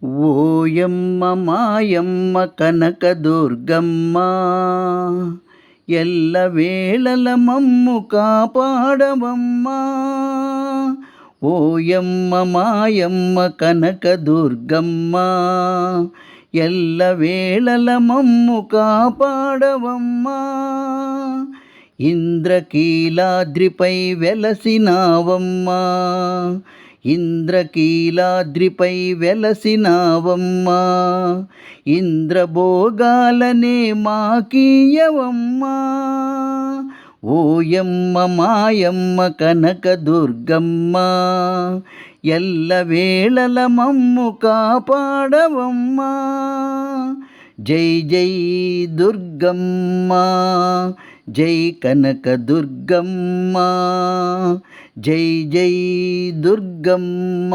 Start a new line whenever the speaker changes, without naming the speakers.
ఓయమ్మ మాయమ్మ కనకదుర్గమ్మ ఎల్లవేళల మమ్ము కాపాడవమ్మా. ఓయమ్మ మాయమ్మ కనకదుర్గమ్మ ఎల్లవేళల మమ్ము కాపాడవమ్మా. ఇంద్రకీలాద్రిపై వెలసినావమ్మా, ఇంద్రకీలాద్రిపై వెలసినావమ్మా. ఇంద్రభోగాలనే మాకీయవమ్మా. ఓయమ్మ మాయమ్మ కనకదుర్గమ్మ ఎల్లవేళల మమ్ము కాపాడవమ్మా. జై జై దుర్గమ్మ, జై కనకదుర్గమ్మ, జై జై దుర్గమ్మ.